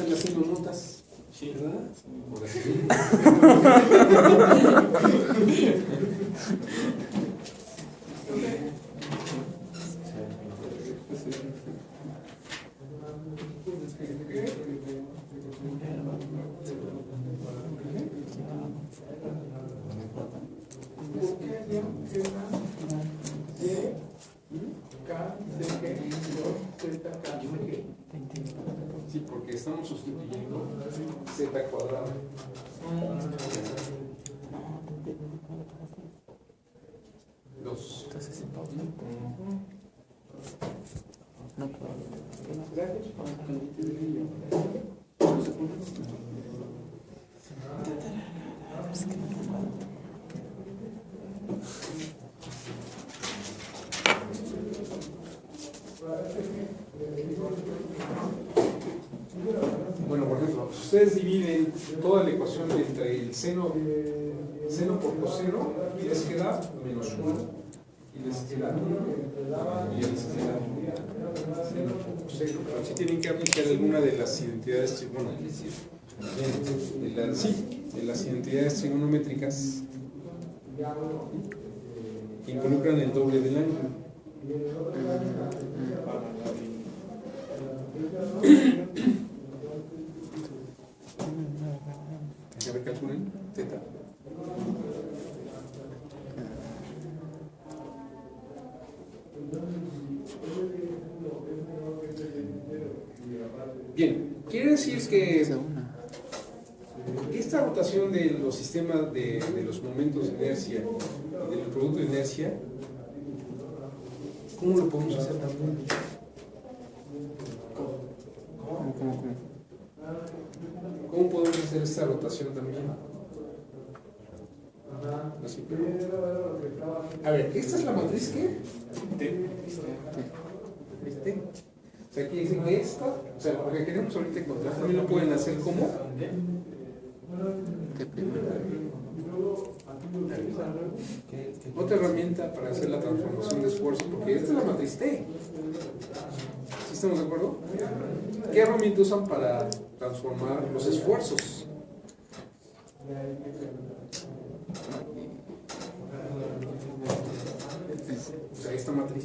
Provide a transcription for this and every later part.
están haciendo notas. Sí. ¿Verdad? Por aquí. Sí, porque estamos sustituyendo z cuadrada. Dos. Entonces, no Bueno, por ejemplo, si ustedes dividen toda la ecuación entre el seno por coseno, y les queda menos 1, y les queda 1, y les queda seno por coseno. Pero si tienen que aplicar alguna de las identidades, bueno, de las identidades trigonométricas que involucran el doble del ángulo. A ver, calculen teta. Bien, quiere decir que esta rotación de los sistemas de los momentos de inercia y del producto de inercia, ¿cómo lo podemos hacer también? ¿Cómo podemos hacer esta rotación también? Así, pero... A ver, ¿esta es la matriz qué? ¿Viste? O sea, aquí dicen que esta, o sea, lo que queremos ahorita encontrar también lo pueden hacer como otra herramienta para hacer la transformación de esfuerzo, porque esta es la matriz T. ¿Sí estamos de acuerdo? ¿Qué herramienta usan para transformar los esfuerzos? O sea, esta matriz.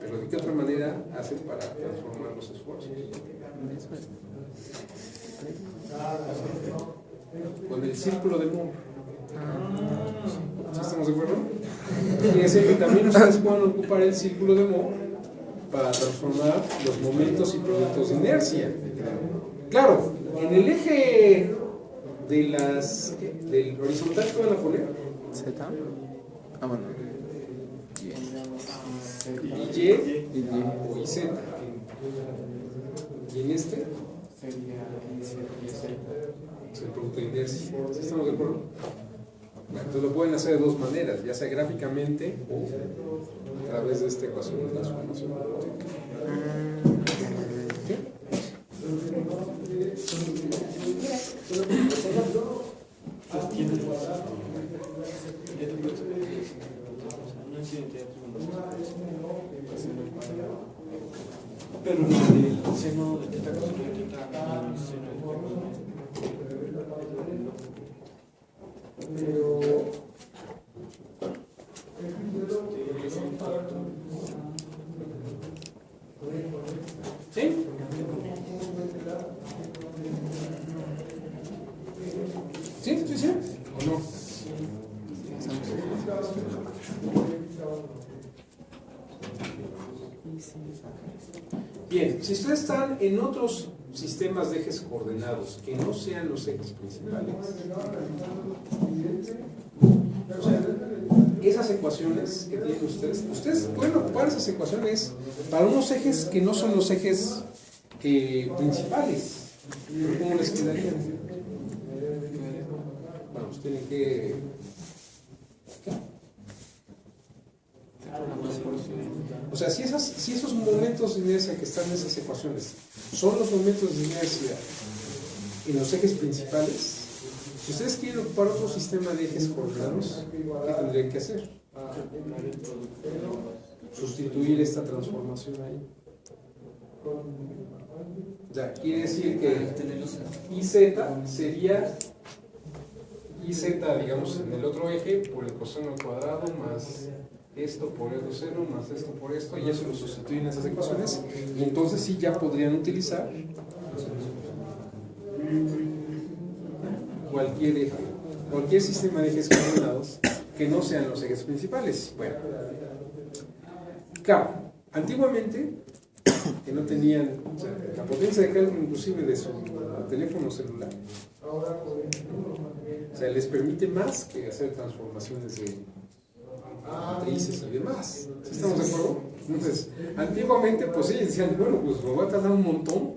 Pero ¿de qué otra manera hacen para transformar los esfuerzos? Con el círculo de Moore. ¿Sí estamos de acuerdo? Quiere decir que también ustedes pueden ocupar el círculo de Moore para transformar los momentos y productos de inercia. Claro, en el eje de del horizontal, ¿qué van a poner? Z. Ah, bueno. Y o YZ. Y en este es el producto de inercia. ¿Sí estamos de acuerdo? Bueno, entonces lo pueden hacer de dos maneras, ya sea gráficamente o a través de esta ecuación de transformación. Pero el seno de teta coseno de teta y el seno de coseno. ¿Sí? ¿Sí? ¿Sí? ¿Sí? ¿O no? Bien, si ustedes están en otros sistemas de ejes coordenados que no sean los ejes principales, o sea, esas ecuaciones que tienen ustedes pueden ocupar esas ecuaciones para unos ejes que no son los ejes principales. ¿Cómo les quedarían? Bueno, pues tienen que... O sea, si esos momentos de inercia que están en esas ecuaciones son los momentos de inercia en los ejes principales, si ustedes quieren ocupar otro sistema de ejes coordenados, ¿qué tendrían que hacer? Sustituir esta transformación ahí. sea, quiere decir que IZ sería IZ, digamos, en el otro eje por el coseno al cuadrado más esto por el coseno más esto por esto, y eso lo sustituyen en esas ecuaciones, y entonces sí ya podrían utilizar cualquier eje, cualquier sistema de ejes combinados que no sean los ejes principales. Bueno, claro, antiguamente, que no tenían, o sea, la potencia de cálculo inclusive de su teléfono celular, o sea, les permite más que hacer transformaciones de matrices y demás. ¿Sí estamos de acuerdo? Entonces, antiguamente, pues sí, decían, bueno, pues me voy a tardar un montón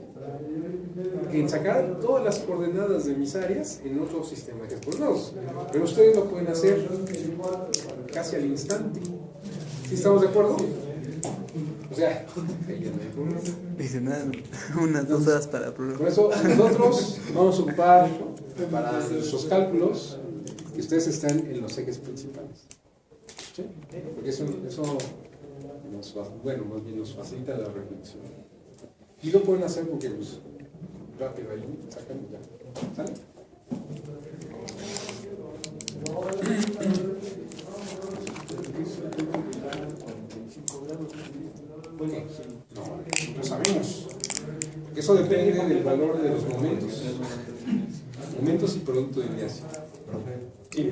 en sacar todas las coordenadas de mis áreas en otro sistema de coordenadas. Pero ustedes lo pueden hacer casi al instante. ¿Sí estamos de acuerdo? O sea, Dice nada, unas 2 horas para el programa. por eso nosotros vamos a ocupar para nuestros cálculos que ustedes están en los ejes principales. ¿Sí? Porque eso nos, bueno, más bien nos facilita la reflexión. Y lo pueden hacer porque pues, rápido ahí sacan y ya. ¿Sale? No, lo sabemos. Eso depende del valor de los momentos. Momentos y producto de ideación. Sí.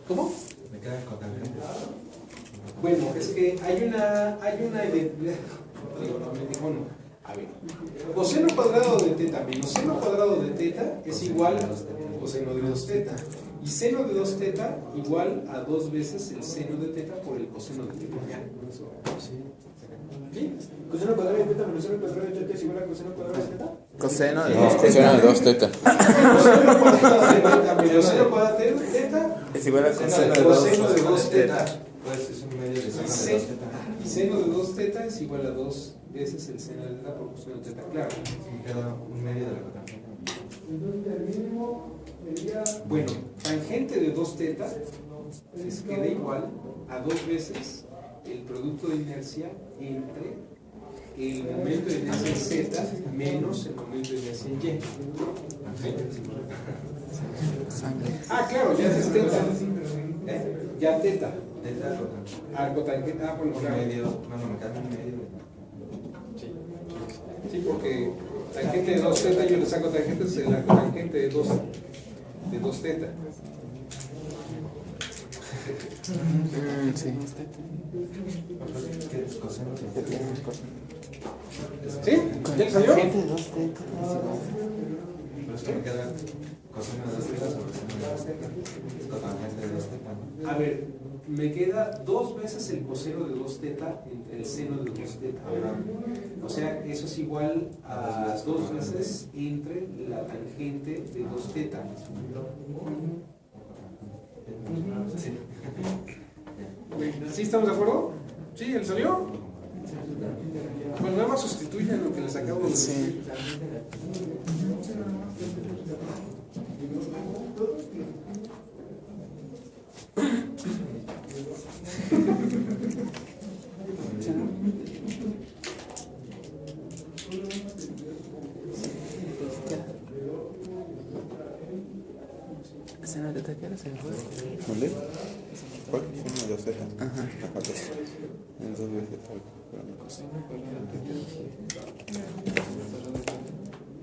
¿Cómo? Me queda cotangente. Bueno, es que hay una bueno, a ver, coseno cuadrado de teta menos seno cuadrado de teta es igual a coseno de 2 teta, y seno de 2 teta igual a 2 veces el seno de teta por el coseno de teta. ¿Sí? Coseno cuadrado de teta menos seno cuadrado de teta es igual a coseno cuadrado de teta. Coseno de No, coseno de 2 teta. Coseno cuadrado de teta menos seno cuadrado de teta es igual a coseno de 2 teta. Pues es un medio de Y seno de 2 seno, teta. y seno de 2 teta es igual a 2 veces el seno de teta por coseno de teta, claro. Me queda un medio de la cotangente. Bueno, tangente de 2 teta les queda igual a 2 veces el producto de inercia entre el momento de inercia en z menos el momento de inercia en y. Ah, claro, ya es teta. Ya teta. Teta cotangente. Ah, cotangente. Ah, bueno, Un claro. medio, bueno, me queda un medio. Sí, porque tangente de 2 teta, yo le saco tangente, es la cotangente de 2 teta. Sí. ¿Qué es coseno de teta? ¿Sí? ¿Ya le salió? Gente de 2 tetas. Pero es que me queda coseno de 2 teta sobre seno de 2 teta. Es cotangente de 2 teta. A ver, me queda 2 veces el coseno de 2 teta entre el seno de 2 teta. O sea, eso es igual a 2 veces entre la tangente de 2 teta. Sí. ¿Sí estamos de acuerdo? ¿Sí? ¿Le salió? Bueno, nada más sustituyen lo que les acabo de decir. Seno de teta, ¿qué era? Se me fue. ¿Dónde? ¿Cuál? Seno de 2 teta. Ajá. Ok. En 2 veces algo.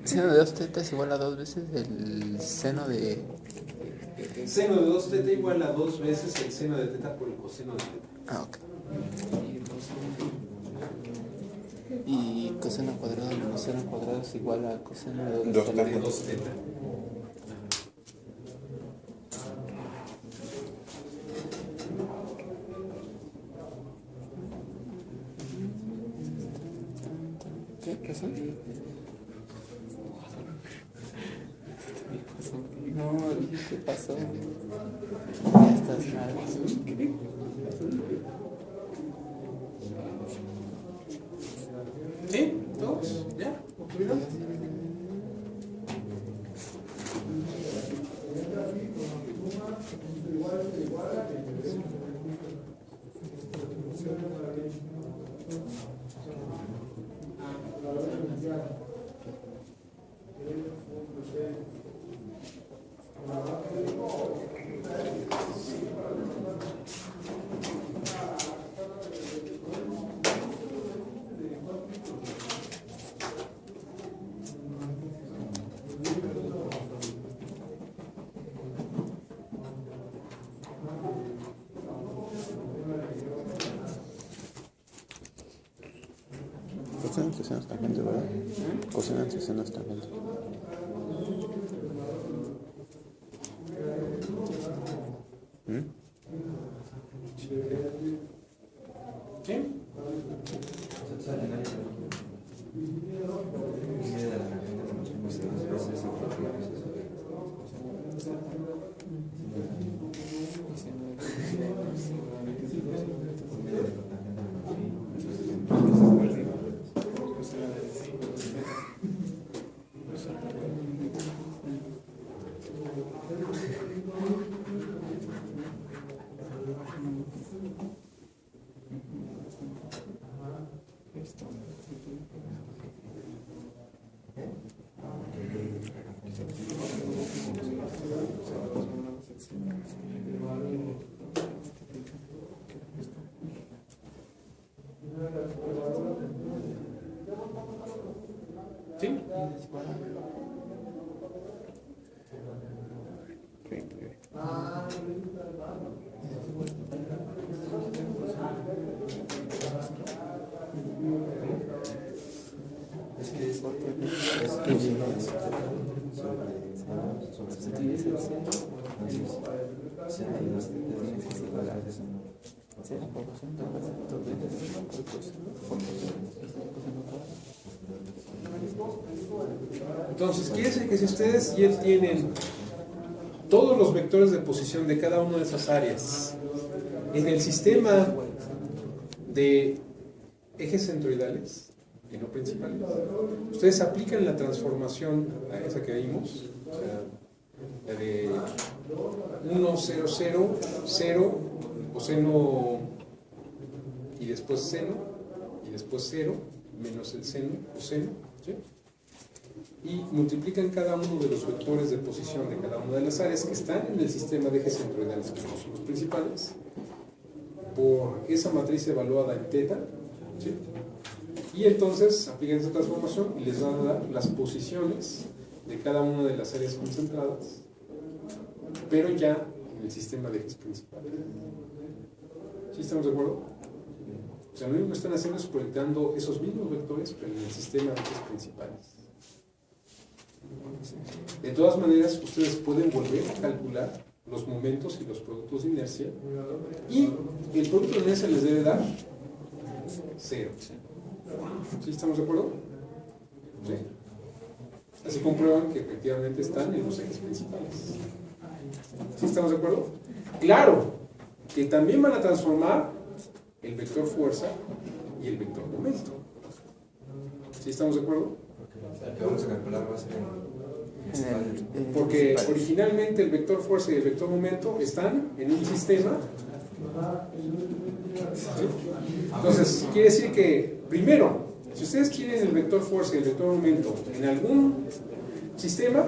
Seno de 2 tetas es igual a 2 veces el seno de... Seno de 2 teta igual a 2 veces el seno de teta por el coseno de teta. Ah, ok. Y coseno cuadrado menos seno cuadrado es igual a coseno de 2 teta. De 2 teta. ¿Qué pasó? No, dije, ¿qué pasó? Ya estás mal. ¿Sí? ¿Todos? ¿Ya? ¿Concluido? cocinan senos tangentes, ¿verdad? Cocinan senos tangentes. ¿Sí? ¿Sí? Es que es Entonces, quiere decir que si ustedes ya tienen todos los vectores de posición de cada una de esas áreas en el sistema de ejes centroidales y no principales, ustedes aplican la transformación a esa que vimos, o sea, la de 1, 0, 0, 0, coseno y después seno, y después 0, menos el seno, coseno, ¿sí? Y multiplican cada uno de los vectores de posición de cada una de las áreas que están en el sistema de ejes centroidales, que son los principales, por esa matriz evaluada en teta, ¿sí? Y entonces aplican esa transformación y les van a dar las posiciones de cada una de las áreas concentradas, pero ya en el sistema de ejes principales. ¿Sí estamos de acuerdo? O sea, lo único que están haciendo es proyectando esos mismos vectores, pero en el sistema de ejes principales. De todas maneras, ustedes pueden volver a calcular los momentos y los productos de inercia, y el producto de inercia les debe dar 0. ¿Sí estamos de acuerdo? ¿Sí? Así comprueban que efectivamente están en los ejes principales. ¿Sí estamos de acuerdo? Claro, que también van a transformar el vector fuerza y el vector momento. ¿Sí estamos de acuerdo? El que vamos a calcular va a ser Porque originalmente el vector fuerza y el vector momento están en un sistema. ¿Sí? Entonces, quiere decir que, primero, si ustedes quieren el vector fuerza y el vector momento en algún sistema,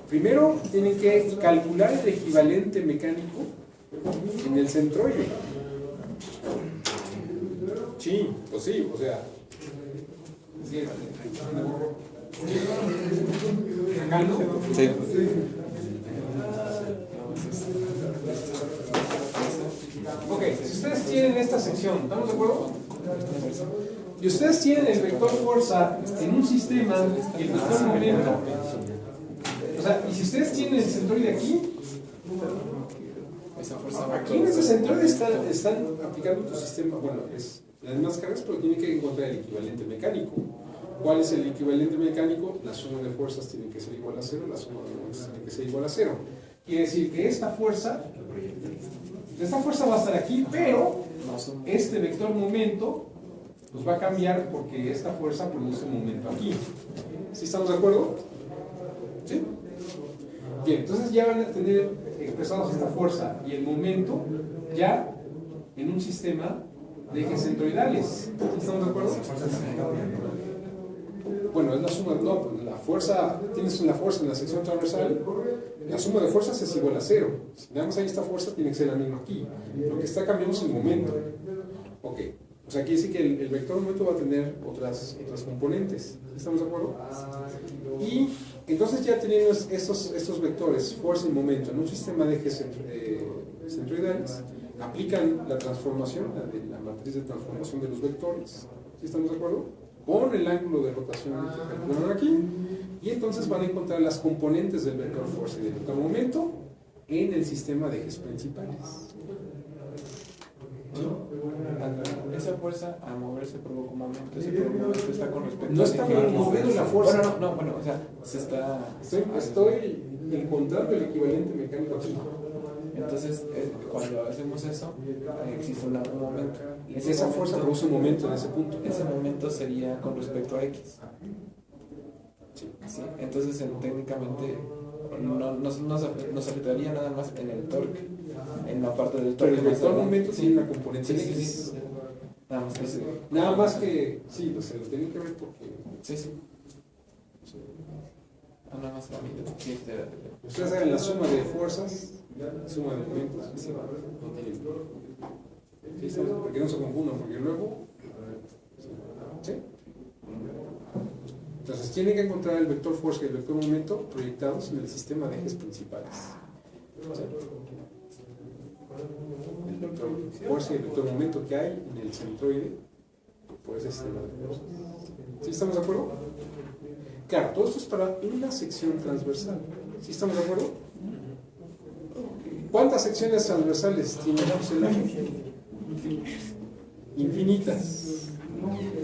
primero tienen que calcular el equivalente mecánico en el centroide. Sí, pues sí, o sea. Sí. Acá no. Sí. Ok, si ustedes tienen esta sección, ¿estamos de acuerdo? Y ustedes tienen el vector fuerza en un sistema y el vector momento. O sea, y si ustedes tienen el centroide aquí, aquí en ese centroide están aplicando tu sistema, bueno, es las mismas cargas, pero tienen que encontrar el equivalente mecánico. ¿Cuál es el equivalente mecánico? La suma de fuerzas tiene que ser igual a 0, la suma de momentos tiene que ser igual a 0. Quiere decir que esta fuerza va a estar aquí, pero este vector momento pues va a cambiar porque esta fuerza produce momento aquí. ¿Sí estamos de acuerdo? ¿Sí? Bien, entonces ya van a tener expresados esta fuerza y el momento ya en un sistema de ejes centroidales. ¿Sí estamos de acuerdo? Bueno, es la suma, no, la fuerza, tienes la fuerza en la sección transversal, la suma de fuerzas es igual a 0. Si nada más hay esta fuerza, tiene que ser la misma aquí. Lo que está cambiando es el momento. Ok, o sea, quiere decir que el vector momento va a tener otras componentes. ¿Estamos de acuerdo? Y entonces ya teniendo estos vectores, fuerza y momento, en un sistema de ejes centroidales, aplican la transformación, la matriz de transformación de los vectores. ¿Sí estamos de acuerdo? con el ángulo de rotación que calcularon aquí, y entonces van a encontrar las componentes del vector fuerza y del vector momento en el sistema de ejes principales. Esa fuerza al moverse provoca un momento. Ese momento está con respecto No a está moviendo la fuerza. Bueno, o sea, se está. Estoy encontrando el equivalente mecánico aquí. Entonces, cuando hacemos eso, existe un momento. Y Esa fuerza produce un momento en ese punto. Ese momento sería con respecto a X. Sí. Entonces, técnicamente, nos afectaría nada más en el torque, en la parte del torque. Pero el vector momento sí, tiene una componente sí, X. sí. Nada más que sí. Nada más que, sí, se lo tienen que ver porque... Sí. Nada más la vida. Sí, ustedes hagan la suma de fuerzas, suma de momentos. Sí, porque no se confundan, porque luego... ¿Sí? Entonces tienen que encontrar el vector fuerza y el vector momento proyectados en el sistema de ejes principales. ¿Sí? El vector fuerza y el vector momento que hay en el centroide por ese sistema de fuerzas. ¿Sí estamos de acuerdo? Claro, todo esto es para una sección transversal. ¿Sí estamos de acuerdo? ¿Cuántas secciones transversales tiene el fuselaje? Infinitas.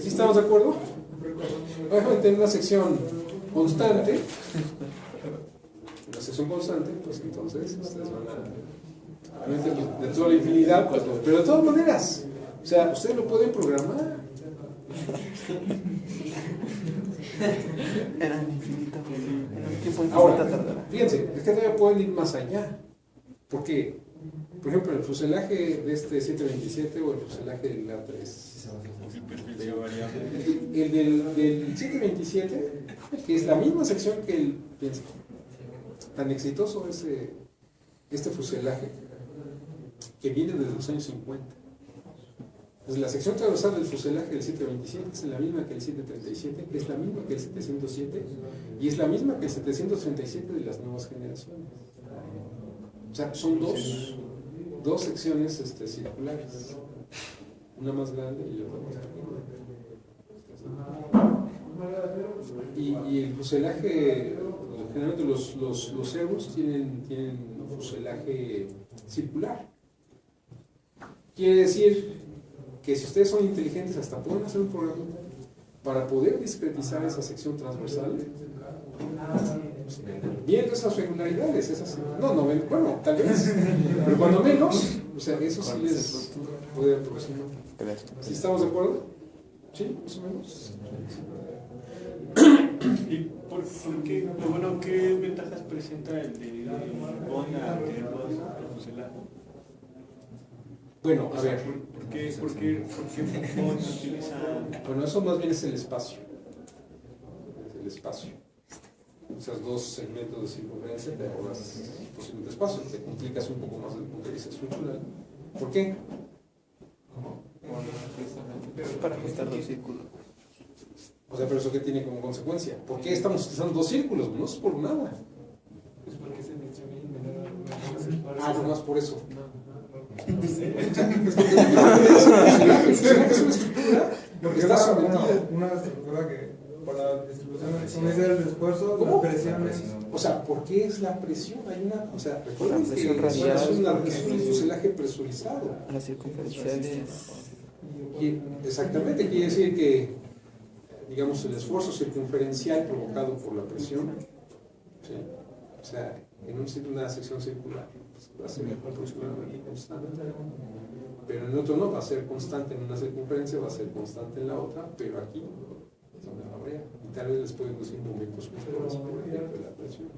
¿Sí estamos de acuerdo? Obviamente en una sección constante, pues entonces ustedes van a obviamente de toda la infinidad, pues, pero de todas maneras, o sea, ustedes lo pueden programar. Era infinito. Era un tiempo infinito. Ahora, tardará. fíjense, es que todavía pueden ir más allá. Porque, por ejemplo, el fuselaje de este 727 o el fuselaje del A3. El del 727, que es la misma sección que el... Fíjense, tan exitoso este fuselaje que viene desde los años 50. Pues la sección transversal del fuselaje del 727 es la misma que el 737, que es la misma que el 707 y es la misma que el 737 de las nuevas generaciones. O sea, son dos secciones circulares, una más grande y otra más pequeña. Y el fuselaje, generalmente los Airbus tienen un fuselaje circular. Quiere decir que si ustedes son inteligentes hasta pueden hacer un programa para poder discretizar esa sección transversal viendo esas regularidades, bueno, tal vez, pero cuando menos, o sea, eso sí les puede aproximar. ¿Sí estamos de acuerdo? ¿Sí? Más o menos. ¿Y por qué? Bueno, ¿qué ventajas presenta el de Boeing al Airbus al fuselaje? Bueno, a ver. ¿Por qué Boeing utiliza...? Bueno, eso más bien es el espacio. Es el espacio. Esos dos segmentos de circunferencia te ahorras posible espacio, te complicas un poco más desde el punto de vista estructural. ¿Por qué? Para ajustar dos círculos. O sea, pero eso qué tiene como consecuencia. ¿Por qué estamos utilizando dos círculos? No es por nada. Pues porque se distribuyen menor. Ah, no más por eso. No sé. Es una estructura que está sometida. Una estructura que para la distribución del esfuerzo, ¿Cómo? la presión es... O sea, ¿por qué es la presión? Hay una, o sea, recuerden que presión es radial, un fuselaje presurizado. Las circunferenciales. Exactamente, quiere decir que, digamos, el esfuerzo circunferencial provocado por la presión, ¿sí? O sea, en una sección circular, pues, va a ser aproximadamente constante. Pero en otro no, va a ser constante en una circunferencia, va a ser constante en la otra, pero aquí es donde va a variar. Y tal vez les puede producir momentos mayores por ejemplo de la presión.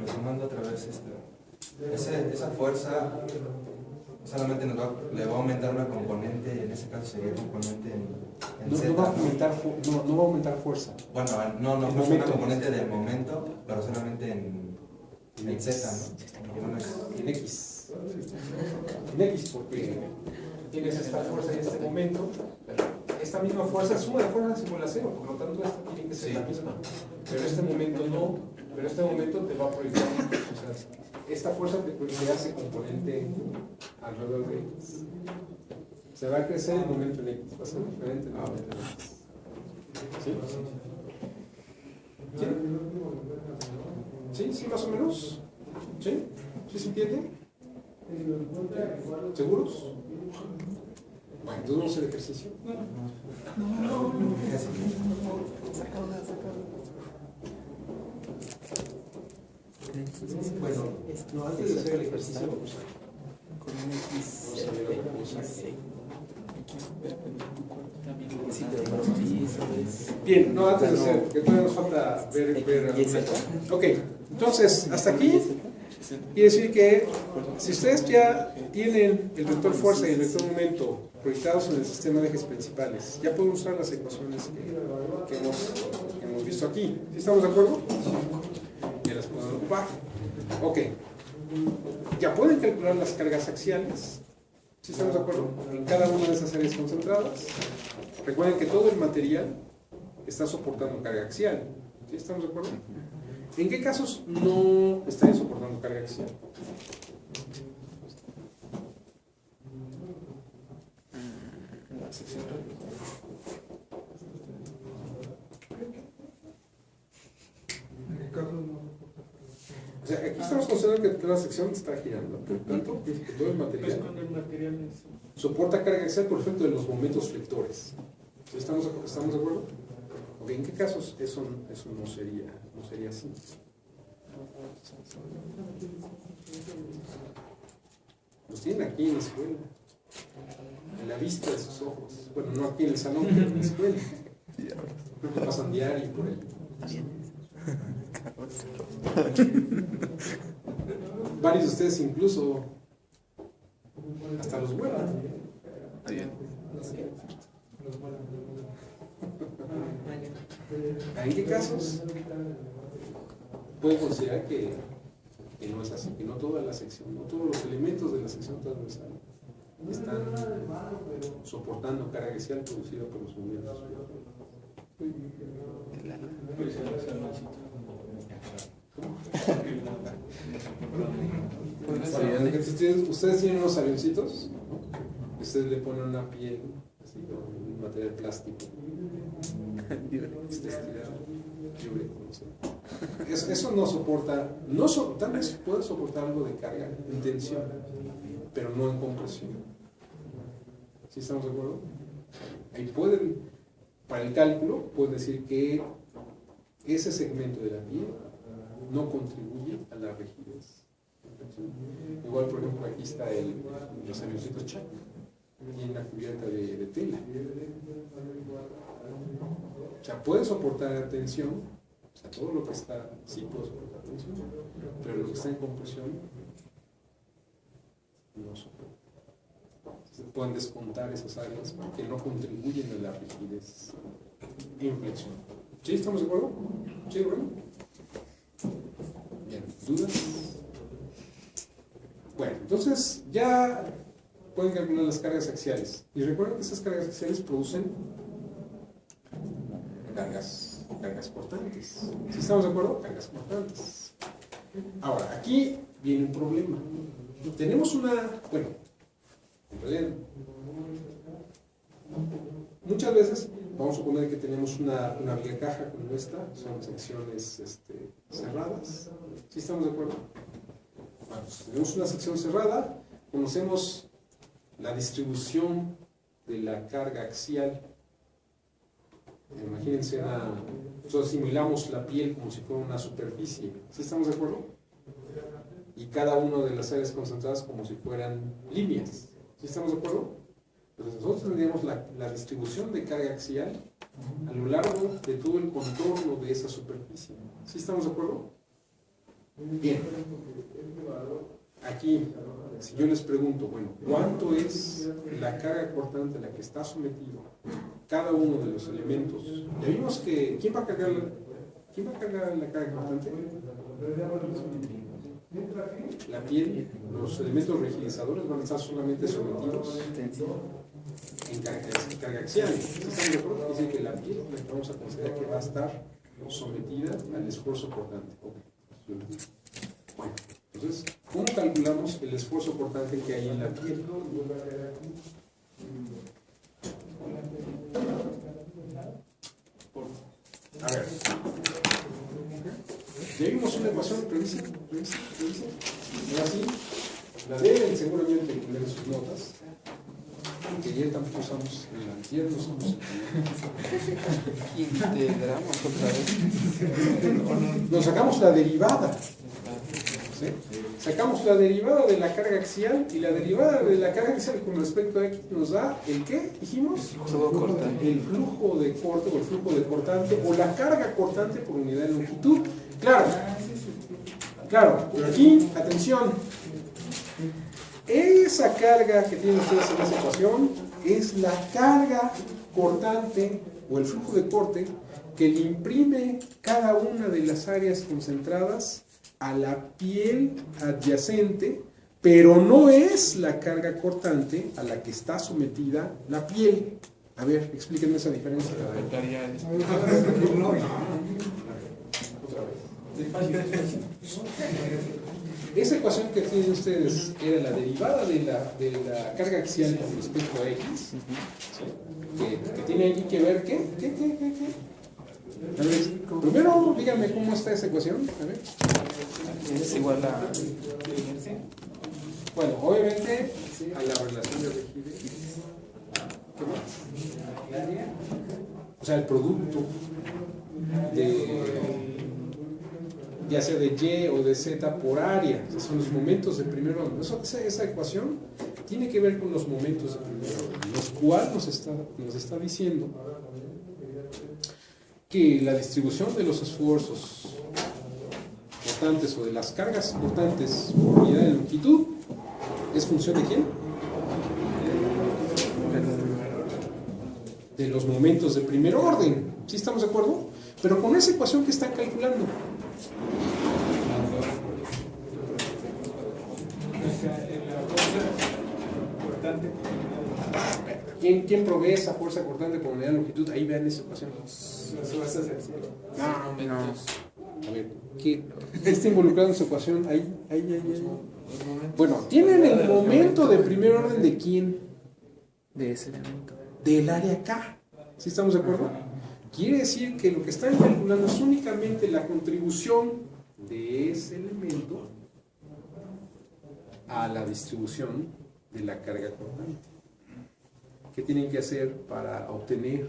Retomando otra vez esa fuerza solamente le va a aumentar una componente, en ese caso sería componente en Z. No va a aumentar fuerza. Bueno, no El fuerza, una momento. componente del momento, pero solamente en Z, ¿no? En X. En X, porque tienes esta fuerza y este momento. Esta misma fuerza, suma de fuerzas igual a cero, por lo tanto esta tiene que ser la misma. Pero este momento no, pero este momento te va a proyectar. O sea, esta fuerza te hace componente alrededor de X. Se va a crecer el momento en X, va a ser diferente el momento en X. ¿Sí? ¿Sí? ¿Sí, más o menos? ¿Sí? ¿Sí se entiende? ¿Seguros? Bueno, entonces vamos a hacer ejercicio. Bueno, no, antes de hacer el ejercicio, vamos a ver otra cosa. Bien, no, antes de hacer, porque todavía nos falta ver ok, entonces, hasta aquí quiere decir que si ustedes ya tienen el vector fuerza y el vector momento proyectados en el sistema de ejes principales, ya pueden usar las ecuaciones que hemos visto aquí. ¿Sí estamos de acuerdo? Ya las pueden ocupar. Ok, ya pueden calcular las cargas axiales. ¿Sí estamos de acuerdo? En cada una de esas áreas concentradas. Recuerden que todo el material está soportando carga axial. ¿Sí estamos de acuerdo? ¿En qué casos no estaría soportando carga axial? La sección. O sea, aquí estamos considerando que la sección está girando. Por tanto, que todo el Pues material cuando el material es... soporta carga axial por efecto de los momentos flectores. ¿Sí ¿Estamos de acuerdo? Ok, ¿en qué casos eso no sería así? Los tienen aquí en la escuela, en la vista de sus ojos. Bueno, no aquí en el salón, pero en la escuela. Creo que pasan diario por ahí. Varios de ustedes incluso hasta los vuelan. ¿En qué casos pueden considerar que no es así? Que no toda la sección, no todos los elementos de la sección transversal están soportando carga axial producida por los movimientos. Ustedes tienen unos avioncitos, ¿no? Ustedes le ponen una piel, así, o un material plástico. Eso no soporta, tal vez puede soportar algo de carga en tensión, pero no en compresión. ¿Sí estamos de acuerdo? Ahí pueden, para el cálculo, pueden decir que ese segmento de la piel no contribuye a la rigidez. Igual, por ejemplo, aquí está los avioncitos Chuck, tienen la cubierta de tela. O sea, puede soportar tensión, o sea, todo lo que está, sí puede soportar tensión, pero lo que está en compresión no soporta. Se pueden descontar esas áreas porque no contribuyen a la rigidez e inflexión. ¿Sí? ¿Estamos de acuerdo? ¿Sí, Rubén? Bien, ¿dudas? Bueno, entonces ya pueden calcular las cargas axiales. Y recuerden que esas cargas axiales producen cargas cortantes. ¿Sí estamos de acuerdo? Cargas cortantes. Ahora, aquí viene un problema. Tenemos en realidad, muchas veces vamos a suponer que tenemos una vía caja como esta, son secciones cerradas. ¿Sí estamos de acuerdo? Bueno, pues tenemos una sección cerrada, conocemos la distribución de la carga axial. Imagínense, nosotros simulamos la piel como si fuera una superficie. ¿Sí estamos de acuerdo? Y cada una de las áreas concentradas como si fueran líneas. ¿Sí estamos de acuerdo? Entonces nosotros tendríamos la distribución de carga axial a lo largo de todo el contorno de esa superficie. ¿Sí estamos de acuerdo? Bien. Aquí, si yo les pregunto, bueno, ¿cuánto es la carga cortante a la que está sometido cada uno de los elementos? Ya vimos que, ¿quién va a cargar la carga cortante? La piel, los elementos rigidizadores van a estar solamente sometidos en carga axial. ¿Sí estamos de acuerdo? Es decir, que la piel vamos a considerar que va a estar sometida al esfuerzo cortante. Bueno, entonces, ¿cómo calculamos el esfuerzo cortante que hay en la piel? ecuación, revisen. Ahora sí, la deben seguramente poner en sus notas. Que ayer tampoco usamos, ayer no usamos. Integramos otra vez. Nos sacamos la derivada. ¿Sí? Sacamos la derivada de la carga axial y la derivada de la carga axial con respecto a X nos da el ¿qué? Dijimos. Flujo cortante. El flujo de corte o el flujo de cortante o la carga cortante por unidad de longitud. Claro, pero aquí, atención. Esa carga que tienen ustedes en esa ecuación es la carga cortante o el flujo de corte que le imprime cada una de las áreas concentradas a la piel adyacente, pero no es la carga cortante a la que está sometida la piel. A ver, explíquenme esa diferencia. Esa ecuación que tienen ustedes era la derivada de la carga axial con respecto a X, ¿sí? que tiene aquí que ver ¿qué? A ver, primero díganme cómo está esa ecuación. A ver. Es igual a... Bueno, obviamente a la relación de rigidez. ¿Qué más? O sea, el producto de ya sea de Y o de Z por área, esos son los momentos de primer orden. Esa ecuación tiene que ver con los momentos de primer orden, los cuales nos está diciendo que la distribución de los esfuerzos cortantes o de las cargas cortantes por unidad de longitud es función de ¿quién? De los momentos de primer orden. ¿Sí estamos de acuerdo? Pero con esa ecuación que están calculando. ¿Quién provee esa fuerza cortante por unidad de longitud? Ahí vean esa ecuación. Las fuerzas del cielo. No. A ver, ¿qué está involucrado en esa ecuación? Ahí. Bueno, tienen el momento de primer orden de quién? De ese elemento. Del área K. ¿Sí estamos de acuerdo? Quiere decir que lo que están calculando es únicamente la contribución de ese elemento a la distribución de la carga cortante. ¿Qué tienen que hacer para obtener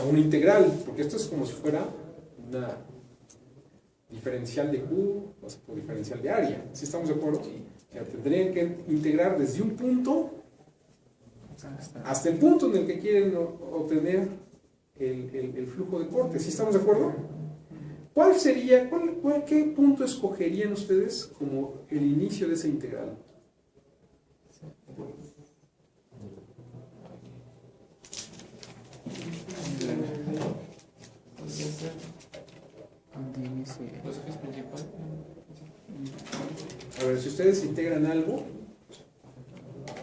una integral? Porque esto es como si fuera una diferencial de Q o diferencial de área. ¿Sí estamos de acuerdo? O sea, tendrían que integrar desde un punto hasta el punto en el que quieren obtener el flujo de corte. ¿Sí estamos de acuerdo? ¿Cuál sería, qué punto escogerían ustedes como el inicio de esa integral? A ver, si ustedes integran algo,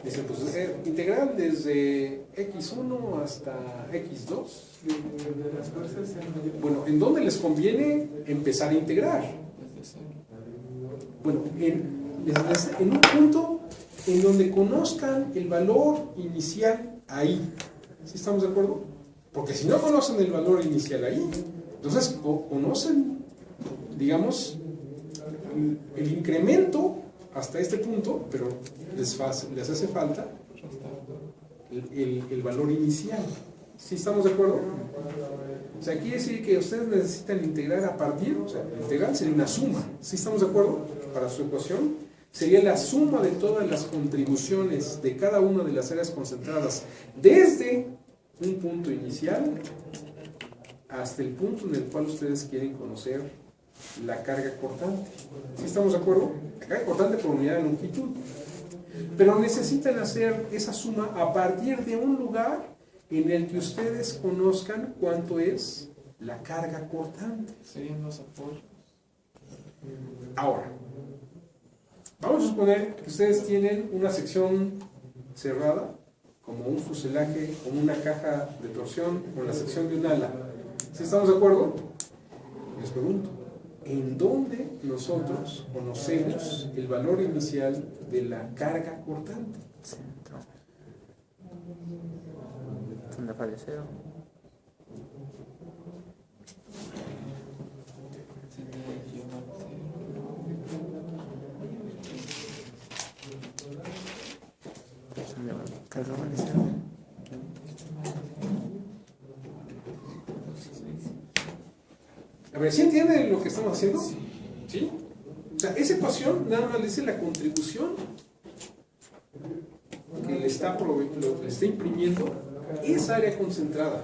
dicen, pues integral desde x1 hasta x2. Bueno, ¿en dónde les conviene empezar a integrar? Bueno, en un punto en donde conozcan el valor inicial ahí. ¿Sí estamos de acuerdo? Porque si no conocen el valor inicial ahí, entonces conocen, digamos, el incremento hasta este punto, pero les hace falta el valor inicial. ¿Sí estamos de acuerdo? O sea, quiere decir que ustedes necesitan integrar a partir, o sea, la integral sería una suma. ¿Sí estamos de acuerdo? Para su ecuación sería la suma de todas las contribuciones de cada una de las áreas concentradas desde un punto inicial hasta el punto en el cual ustedes quieren conocer la carga cortante. ¿Sí estamos de acuerdo? La carga cortante por unidad de longitud. Pero necesitan hacer esa suma a partir de un lugar en el que ustedes conozcan cuánto es la carga cortante. Serían los apoyos. Ahora, vamos a suponer que ustedes tienen una sección cerrada, como un fuselaje, como una caja de torsión, con la sección de un ala. ¿Sí estamos de acuerdo? Les pregunto, ¿en dónde nosotros conocemos el valor inicial de la carga cortante? Centro. ¿Dónde apareció? A ver, ¿sí entienden lo que estamos haciendo? ¿Sí? O sea, esa ecuación nada más le dice la contribución que le está imprimiendo esa área concentrada,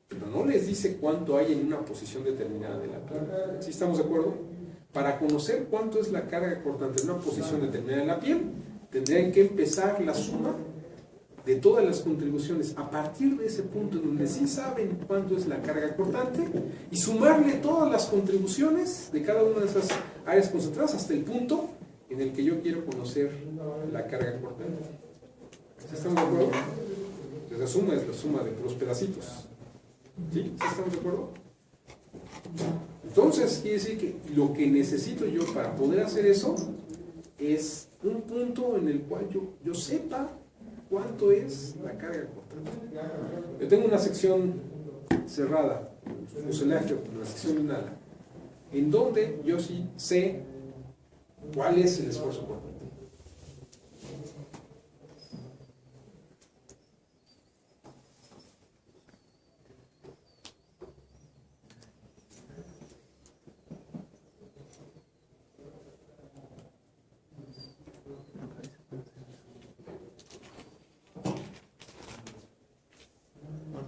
pero no les dice cuánto hay en una posición determinada de la piel. ¿Sí estamos de acuerdo? Para conocer cuánto es la carga cortante en una posición determinada de la piel, tendrían que empezar la suma de todas las contribuciones a partir de ese punto en donde sí saben cuánto es la carga cortante y sumarle todas las contribuciones de cada una de esas áreas concentradas hasta el punto en el que yo quiero conocer la carga cortante. ¿Sí estamos de acuerdo? La suma es la suma de los pedacitos. ¿Sí? ¿Sí estamos de acuerdo? Entonces quiere decir que lo que necesito yo para poder hacer eso es un punto en el cual yo sepa cuánto es la carga cortante. Yo tengo una sección cerrada, fuselaje, la sección de un ala, en donde yo sí sé cuál es el esfuerzo cortante.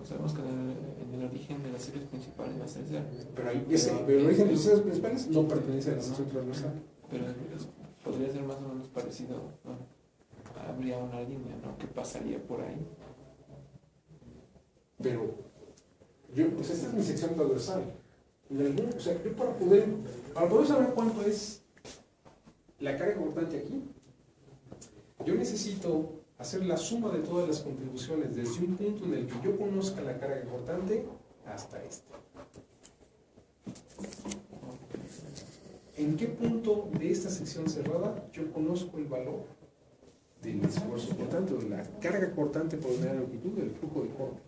Sabemos que en el origen de las series principales va a ser cero. Pero el origen de los seres principales no pertenece a la sección transversal. Pero podría ser más o menos parecido, ¿no? Habría una línea, ¿no? Que pasaría por ahí. Pero esta es mi sección transversal. O sea, yo para poder saber cuánto es la carga cortante aquí, yo necesito hacer la suma de todas las contribuciones desde un punto en el que yo conozca la carga cortante hasta este. ¿En qué punto de esta sección cerrada yo conozco el valor del esfuerzo cortante o de la carga cortante por unidad de longitud del flujo de corte?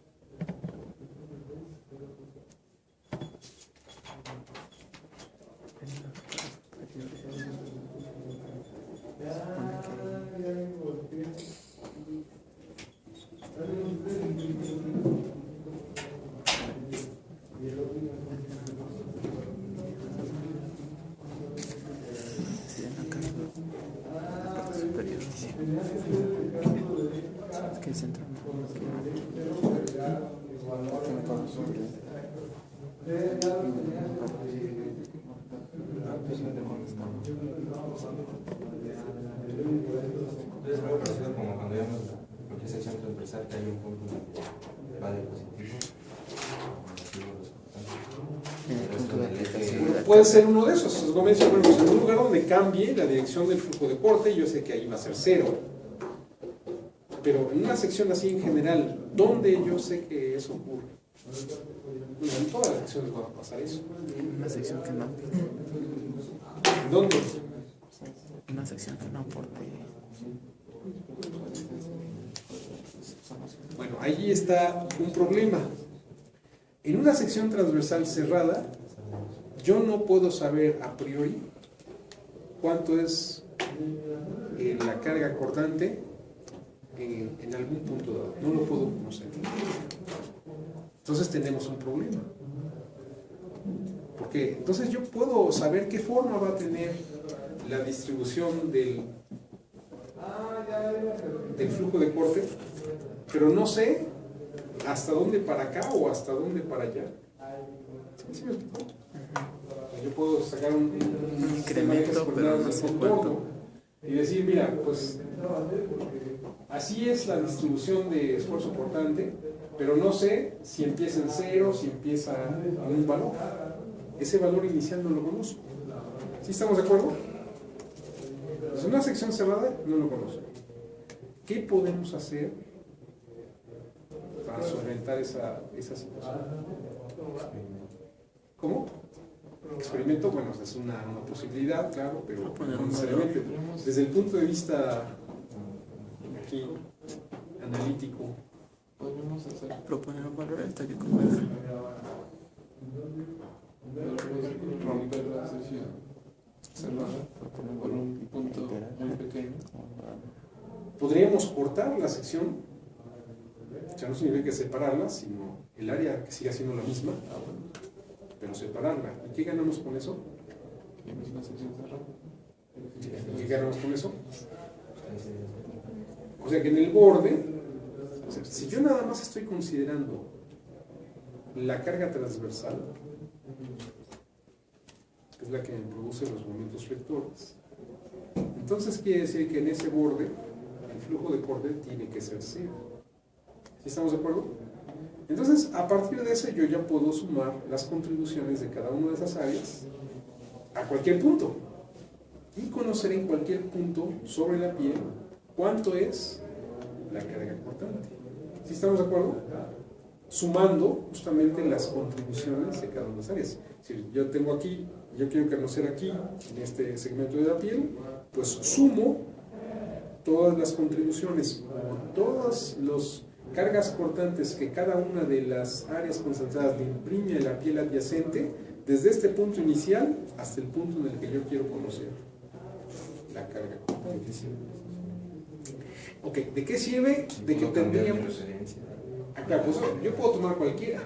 Es muy parecido como cuando vemos cualquier sección transversal que hay un punto donde va de positivo a negativo. Puede ser uno de esos. Como mencionamos, en un lugar donde cambie la dirección del flujo de corte, yo sé que ahí va a ser cero. Pero en una sección así en general, ¿dónde yo sé que eso ocurre? Bueno, en todas las secciones va a pasar eso. Una sección que no. ¿Dónde? Una sección que no aporte. Bueno, ahí está un problema. En una sección transversal cerrada, yo no puedo saber a priori cuánto es la carga cortante en algún punto dado. No lo puedo conocer. Entonces tenemos un problema. Porque entonces yo puedo saber qué forma va a tener la distribución del flujo de corte, pero no sé hasta dónde para acá o hasta dónde para allá. ¿Sí me explico? Yo puedo sacar un incremento, pero no sé cuánto. Y decir, mira, pues así es la distribución de esfuerzo cortante, pero no sé si empieza en cero, si empieza en un valor. Ese valor inicial no lo conozco. ¿Sí estamos de acuerdo? Pues en una sección cerrada no lo conozco. ¿Qué podemos hacer para solventar esa situación? ¿Cómo? Experimento, bueno, es una posibilidad, claro, pero no necesariamente. Desde el punto de vista aquí, analítico, Podríamos hacer Proponer un valor hasta que convenga. romper la sección cerrada por un punto muy pequeño. Podríamos cortar la sección, o sea, no significa separarla, sino el área que siga siendo la misma, pero separarla. ¿Y qué ganamos con eso? La misma sección cerrada. ¿Y qué ganamos con eso? O sea que en el borde, o sea, si yo nada más estoy considerando la carga transversal, que es la que me produce los momentos vectores, entonces quiere decir que en ese borde el flujo de corte tiene que ser cero. ¿Sí estamos de acuerdo? Entonces, a partir de eso yo ya puedo sumar las contribuciones de cada una de esas áreas a cualquier punto y conocer en cualquier punto sobre la piel cuánto es la carga cortante. ¿Sí estamos de acuerdo? Sumando justamente las contribuciones de cada una de las áreas. Si yo tengo aquí, yo quiero conocer aquí, en este segmento de la piel, pues sumo todas las contribuciones, todas las cargas cortantes que cada una de las áreas concentradas le imprime a la piel adyacente, desde este punto inicial hasta el punto en el que yo quiero conocer la carga cortante. Ok, ¿de qué sirve? De que tendríamos... Acá, pues yo puedo tomar cualquiera.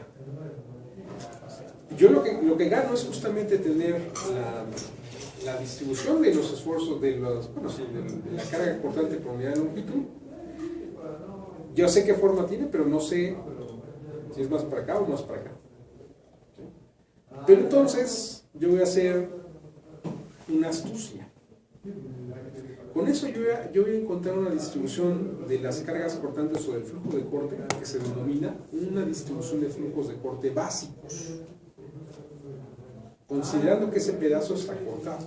Yo lo que gano es justamente tener la distribución de los esfuerzos, de la carga cortante por unidad de longitud. Yo sé qué forma tiene, pero no sé si es más para acá o más para acá. Pero entonces yo voy a hacer una astucia. Con eso yo voy a encontrar una distribución de las cargas cortantes o del flujo de corte que se denomina una distribución de flujos de corte básicos, considerando que ese pedazo está cortado.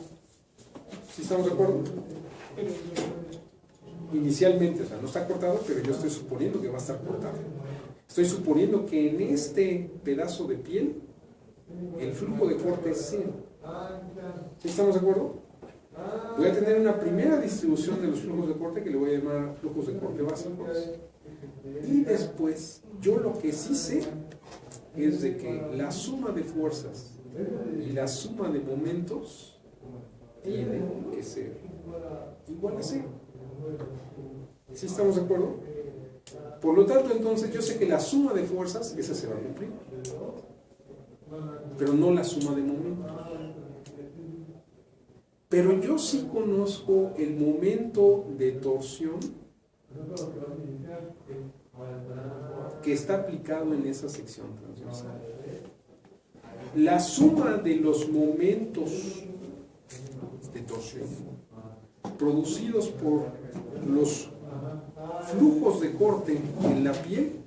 ¿Sí estamos de acuerdo? Inicialmente, o sea, no está cortado, pero yo estoy suponiendo que va a estar cortado. Estoy suponiendo que en este pedazo de piel el flujo de corte es cero. ¿Sí estamos de acuerdo? Voy a tener una primera distribución de los flujos de corte que le voy a llamar flujos de corte básicos. Y después, yo lo que sí sé es de que la suma de fuerzas y la suma de momentos tiene que ser igual a cero. ¿Sí estamos de acuerdo? Por lo tanto, entonces, yo sé que la suma de fuerzas, esa se va a cumplir, pero no la suma de momentos. Pero yo sí conozco el momento de torsión que está aplicado en esa sección transversal. La suma de los momentos de torsión producidos por los flujos de corte en la piel,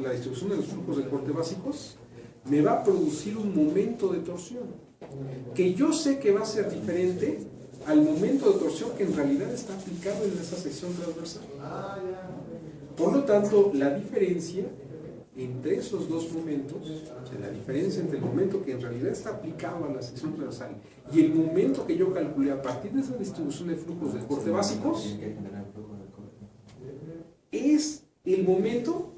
la distribución de los flujos de corte básicos, me va a producir un momento de torsión, que yo sé que va a ser diferente al momento de torsión que en realidad está aplicado en esa sección transversal. Por lo tanto, la diferencia entre esos dos momentos, o sea, la diferencia entre el momento que en realidad está aplicado a la sección transversal y el momento que yo calculé a partir de esa distribución de flujos de corte básicos, es el momento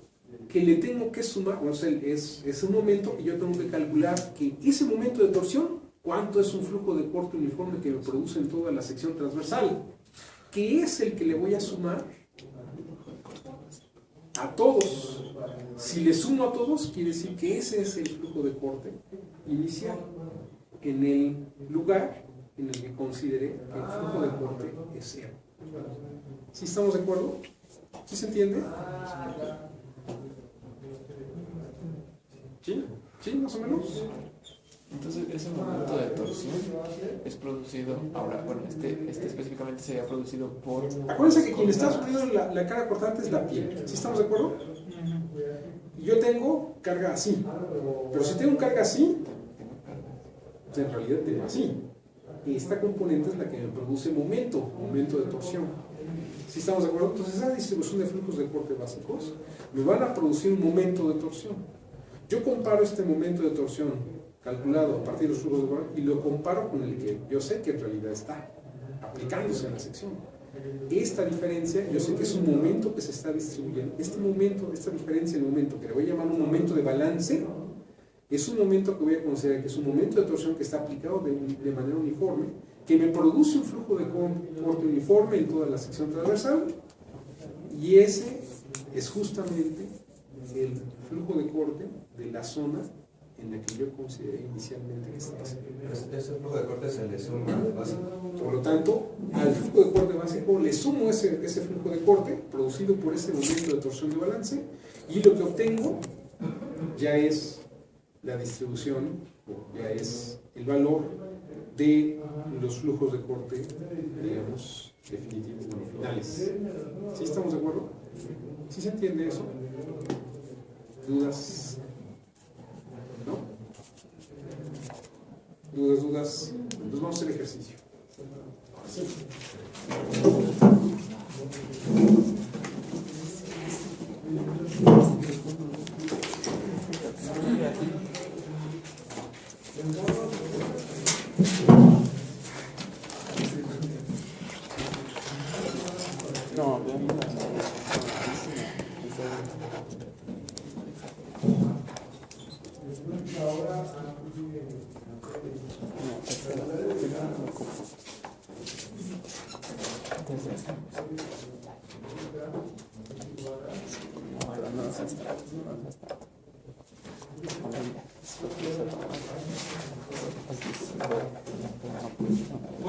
que le tengo que sumar, o sea, es un momento que yo tengo que calcular que ese momento de torsión, cuánto es un flujo de corte uniforme que me produce en toda la sección transversal, que es el que le voy a sumar a todos. Si le sumo a todos, quiere decir que ese es el flujo de corte inicial, en el lugar en el que consideré que el flujo de corte es cero. ¿Sí estamos de acuerdo? ¿Sí se entiende? ¿Sí? ¿Sí, más o menos? Entonces, ese momento de torsión es producido, ahora, bueno, este específicamente sería producido por... Acuérdense que quien está subiendo la carga cortante es la piel. ¿Sí estamos de acuerdo? Y yo tengo carga así. Pero si tengo carga así, en realidad tengo así. Y esta componente es la que me produce momento de torsión. ¿Sí estamos de acuerdo? Entonces, esa distribución de flujos de corte básicos me van a producir un momento de torsión. Yo comparo este momento de torsión calculado a partir de los flujos de corte y lo comparo con el que yo sé que en realidad está aplicándose en la sección. Esta diferencia, yo sé que es un momento que se está distribuyendo. Este momento, esta diferencia, el momento que le voy a llamar un momento de balance, es un momento que voy a considerar que es un momento de torsión que está aplicado de manera uniforme que me produce un flujo de corte uniforme en toda la sección transversal, y ese es justamente el flujo de corte de la zona en la que yo consideré inicialmente que estaba haciendo. Ese flujo de corte se le suma al básico. Por lo tanto, al flujo de corte básico le sumo ese flujo de corte producido por ese momento de torsión de balance, y lo que obtengo ya es la distribución, o ya es el valor de los flujos de corte, digamos, definitivos, bueno, finales. ¿Sí estamos de acuerdo? ¿Sí se entiende eso? ¿Dudas? ¿No? ¿Dudas? Entonces vamos a hacer ejercicio. Sí. No,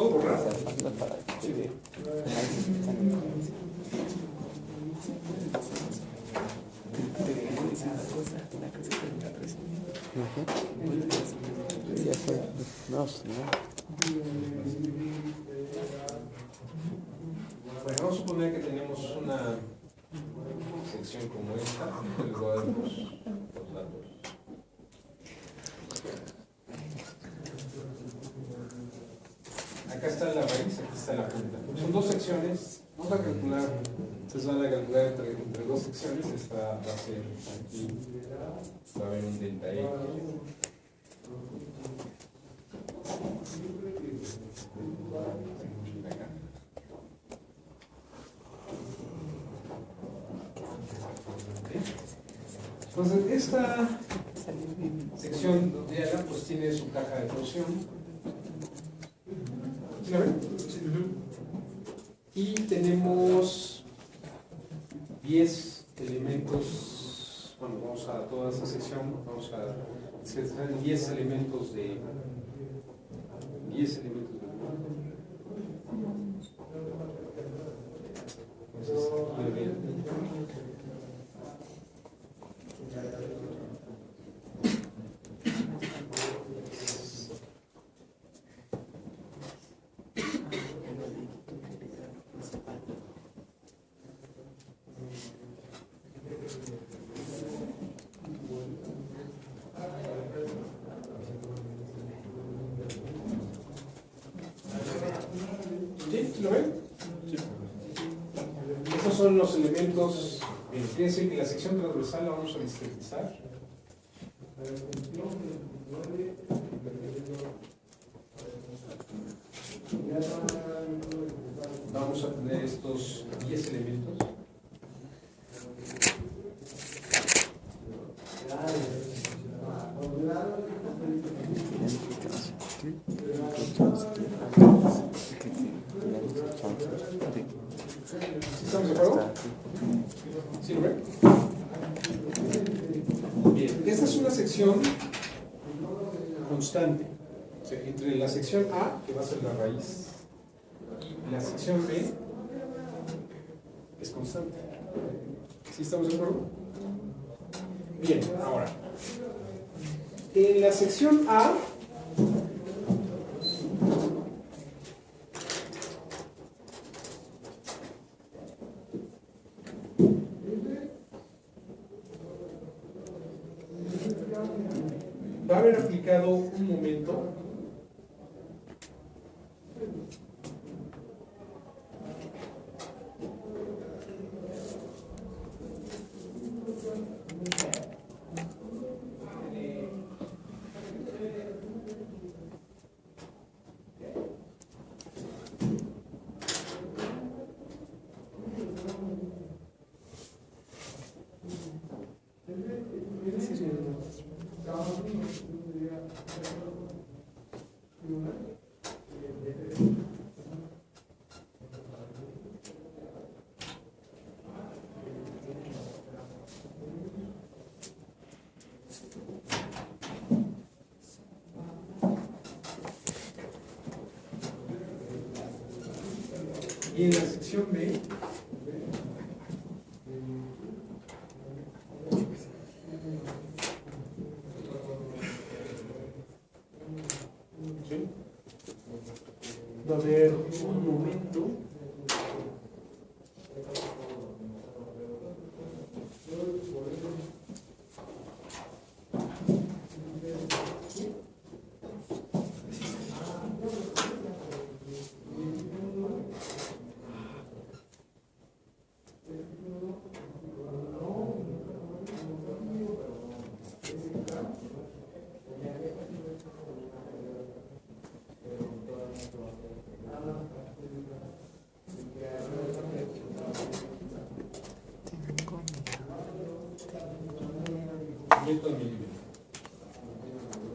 ¿Puedo borrar? Bueno, vamos a suponer que tenemos una sección como esta, en lugar de los datos. Acá está la raíz, aquí está la punta. Son dos secciones, vamos a calcular, ustedes van a calcular entre dos secciones, esta va a ser aquí, va a haber un delta X. Acá. Entonces, esta sección de acá pues tiene su caja de torsión. ¿Sí la ven? Y tenemos 10 elementos, bueno, vamos a toda esta sección, vamos a hacer 10 elementos de 10 elementos de entonces, aquí lo ven. ¿Sí? ¿Lo ven? Sí. Estos son los elementos. Fíjense que la sección transversal la vamos a discretizar. Vamos a tener estos 10 elementos. ¿Estamos de acuerdo? ¿Sí lo ven? Bien, esta es una sección constante. O sea, entre la sección A, que va a ser la raíz, y la sección B, es constante. ¿Sí estamos de acuerdo? Bien, ahora. En la sección A, va a haber aplicado un momento Y en la sección B, ¿sí? Va a haber un momento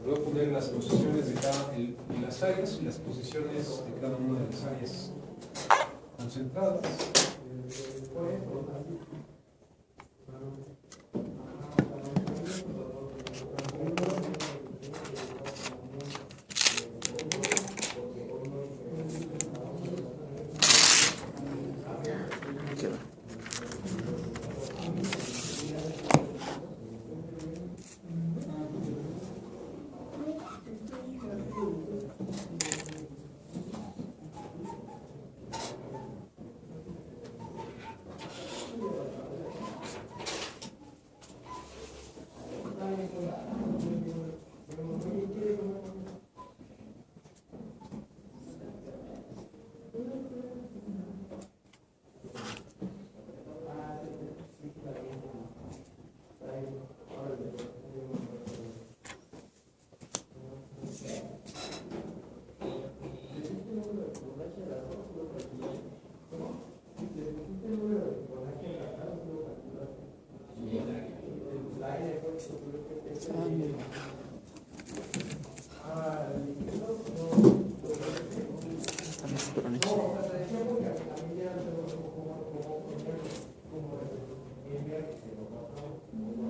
voy a poner las posiciones de cada y las áreas y las posiciones de cada una de las áreas concentradas.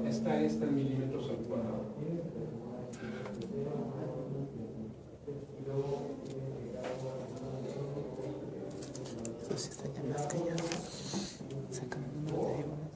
Esta está en milímetros al cuadrado. Pues está ya más callado. Sacan un número de diagonal.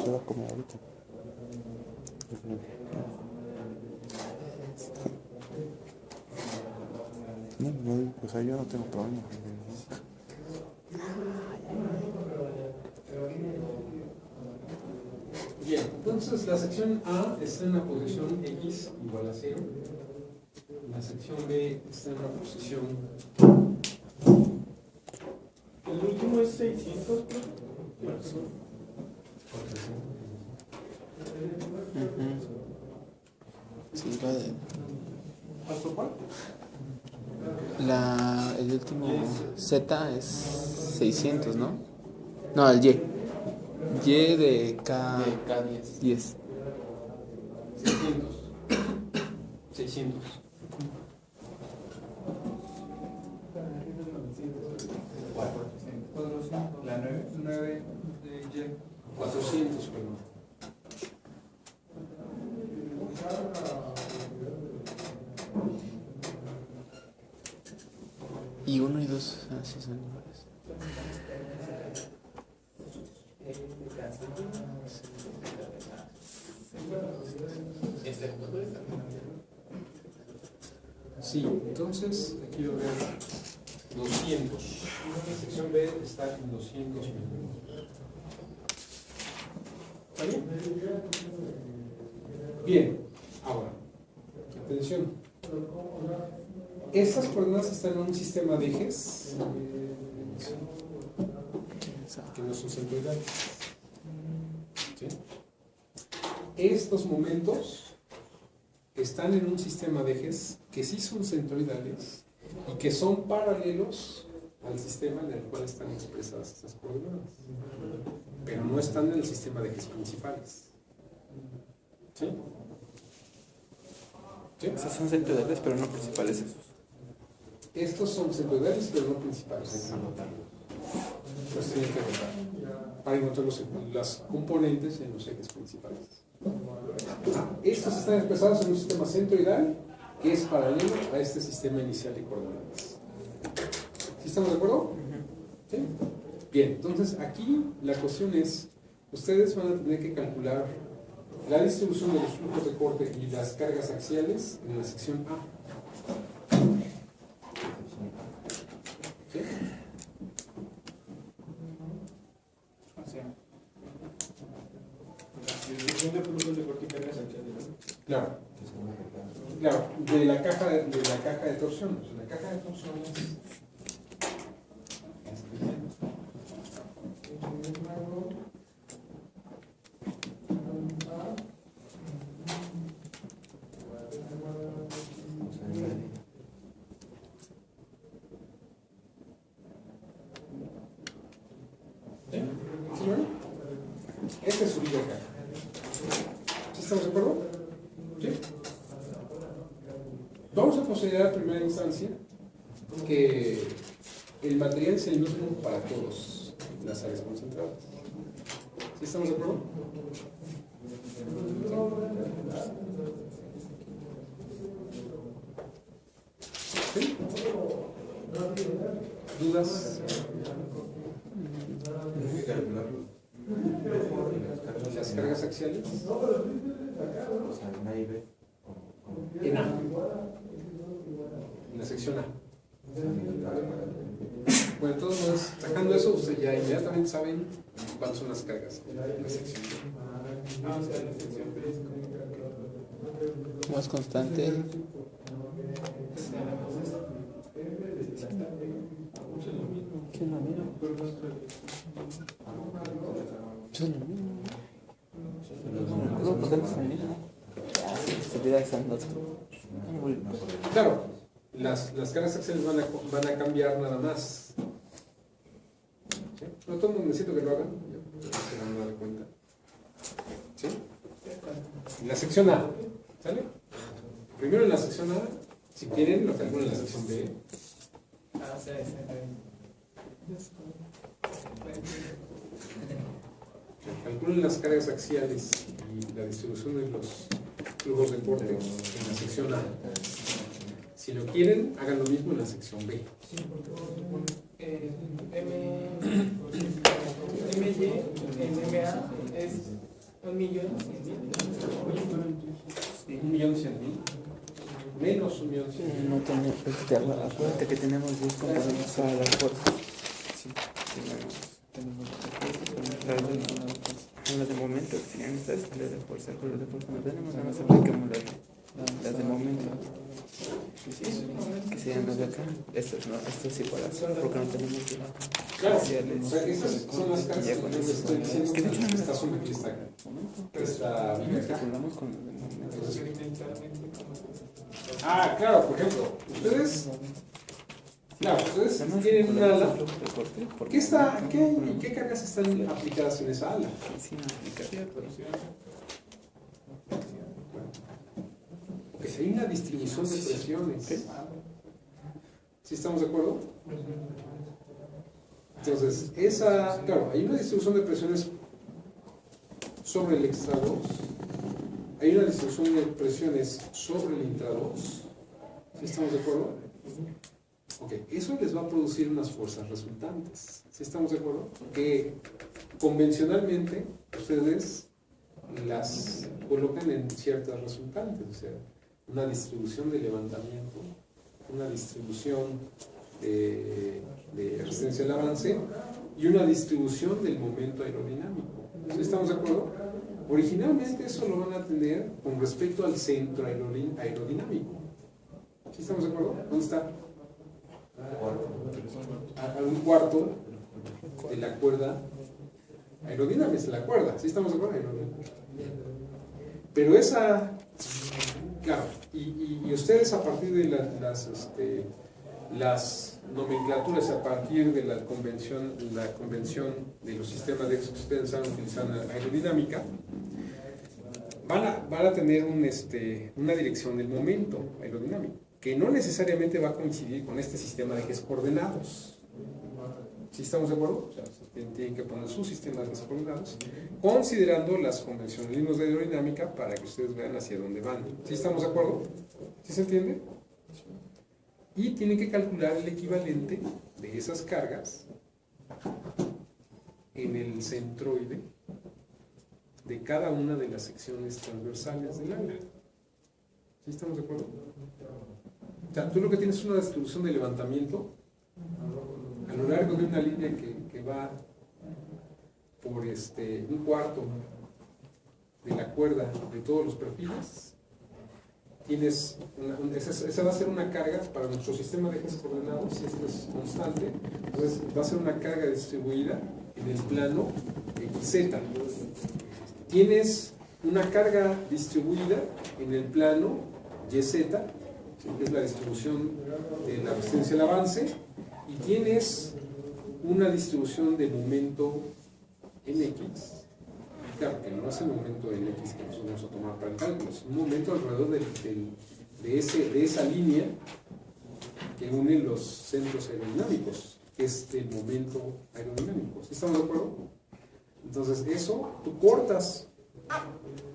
Lo como ahorita. No, pues ahí yo no tengo problema. Bien, entonces la sección A está en la posición X igual a 0. La sección B está en la posición... El último es 600, Sí, va de... ¿Paso cuál? El último Z es 600, ¿no? No, el Y. Y de K... De K10. 10. 600. La 9 de Y. 400, perdón. Y 1 y 2, así son iguales. Sí, entonces aquí voy a ver 200. La sección B está en 200 milímetros. ¿Está bien? Bien, ahora, atención. Estas coordenadas están en un sistema de ejes que no son centroidales. ¿Sí? Estos momentos están en un sistema de ejes que sí son centroidales y que son paralelos al sistema en el cual están expresadas estas coordenadas, pero no están en el sistema de ejes principales. ¿Sí? ¿Sí? Esos son centroidales, pero no principales esos. Estos son centroidales, pero no principales. Los tienen que anotar para encontrar las componentes en los ejes principales. Estos están expresados en un sistema centroidal que es paralelo a este sistema inicial de coordenadas. ¿Sí estamos de acuerdo? ¿Sí? Bien, entonces aquí la cuestión es, ustedes van a tener que calcular la distribución de los flujos de corte y las cargas axiales en la sección A. ¿Sí? O sea, la distribución de flujos de corte y cargas axiales, ¿no? Claro. Claro, de la caja de torsión. La caja de torsión es... ¿Sí? ¿Sí, bueno? Este es su vida acá. ¿Sí estamos de acuerdo? ¿Sí? Vamos a considerar en primera instancia que el material es el mismo para todas las áreas concentradas. ¿Sí estamos de acuerdo? ¿Sí? ¿Dudas? ¿Las cargas axiales? En A. En la sección A. Bueno, de todos modos, sacando eso, ustedes ya inmediatamente saben cuáles son las cargas en la sección B. Ah, o sea, la sección B es como Más constante. ¿Qué es lo mismo? ¿Qué es lo mismo? No, porque no es lo mismo. Se olvida esa nota. Claro, las cargas axiales van a cambiar nada más. ¿Sí? No todo el mundo necesito que lo hagan, se van a dar cuenta. ¿Sí? En la sección A, ¿sale? Primero en la sección A, si quieren, lo calculan en la sección B. Ah, sí. Calculen las cargas axiales y la distribución de los flujos de corte en la sección A. Si lo quieren, hagan lo mismo en la sección B. MY en MA es 1.100.000. 1.100.000. Menos 1.100.000. No tenemos, acuérdate que tenemos 10 componentes para la fuerza. Sí, tenemos las de momento, que serían estas escaleras de fuerza, color de fuerza no tenemos, nada más aplicamos las de momento. Que serían las de acá. Esto es igual a cero, porque no tenemos Claro, parciales. o sea, esas son las cargas Y ya con que les eso, estoy diciendo que de hecho que esta suma aquí está acá. Esta viga acá. calculamos con los de momento. Ah, claro, por ejemplo, ustedes Claro, ustedes Además, tienen con un la ala. de corte, porque ¿Qué está, no- qué, qué cargas están aplicadas en esa ala? Sí, no aplicaría, pero sí. Porque hay una distribución de presiones. ¿Sí estamos de acuerdo? Entonces, claro, hay una distribución de presiones sobre el extra 2, hay una distribución de presiones sobre el intra 2. ¿Sí estamos de acuerdo? Ok, eso les va a producir unas fuerzas resultantes. ¿Sí estamos de acuerdo? Que convencionalmente ustedes las colocan en ciertas resultantes, o sea, una distribución de levantamiento, una distribución de resistencia al avance y una distribución del momento aerodinámico. ¿Sí estamos de acuerdo? Originalmente eso lo van a tener con respecto al centro aerodinámico. ¿Sí estamos de acuerdo? ¿Dónde está? A un cuarto de la cuerda aerodinámica, es la cuerda. ¿Sí estamos de acuerdo? Pero claro, y ustedes a partir de las nomenclaturas, a partir de la convención de los sistemas de que ustedes están utilizando aerodinámica, van a tener una dirección del momento aerodinámico, que no necesariamente va a coincidir con este sistema de ejes coordenados. ¿Sí estamos de acuerdo? O sea, tienen que poner su sistema de ejes coordenados, considerando las convencionalismos de aerodinámica para que ustedes vean hacia dónde van. ¿Sí estamos de acuerdo? ¿Sí se entiende? Y tienen que calcular el equivalente de esas cargas en el centroide de cada una de las secciones transversales del ala. ¿Sí estamos de acuerdo? O sea, tú lo que tienes es una distribución de levantamiento a lo largo de una línea que va por un cuarto de la cuerda de todos los perfiles. Esa va a ser una carga para nuestro sistema de ejes coordenados, si esto es constante, entonces va a ser una carga distribuida en el plano XZ. Tienes una carga distribuida en el plano YZ, que es la distribución de la resistencia al avance, y tienes una distribución de momento en X. Claro, que no es el momento en X que nosotros vamos a tomar para el cálculo, es un momento alrededor de esa línea que une los centros aerodinámicos, que es el momento aerodinámico. ¿Sí estamos de acuerdo? Entonces, eso tú cortas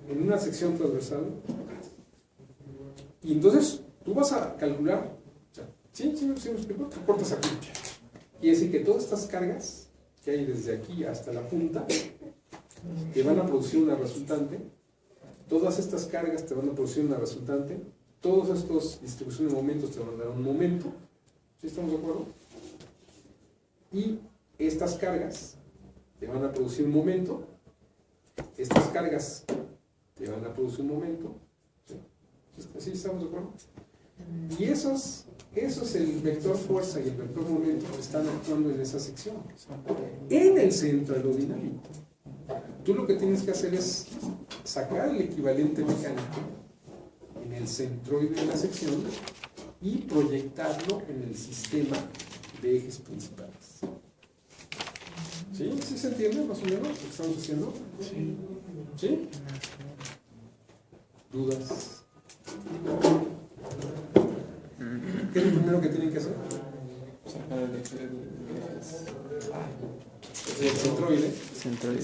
en una sección transversal y entonces tú vas a calcular, o sea, ¿sí me explico? Tú cortas aquí. Y es decir que todas estas cargas que hay desde aquí hasta la punta te van a producir una resultante, todas estas cargas te van a producir una resultante, todos estos distribuciones de momentos te van a dar un momento. ¿Sí estamos de acuerdo? Y estas cargas te van a producir un momento, estas cargas te van a producir un momento. ¿Sí estamos de acuerdo? Y eso es el vector fuerza y el vector momento que están actuando en esa sección, en el centro aerodinámico. Tú lo que tienes que hacer es sacar el equivalente mecánico en el centroide de la sección y proyectarlo en el sistema de ejes principales. ¿Sí? ¿Sí se entiende más o menos lo que estamos haciendo? Sí. ¿Sí? ¿Dudas? ¿Qué es lo primero que tienen que hacer? Sacar el El centroide. Centroide.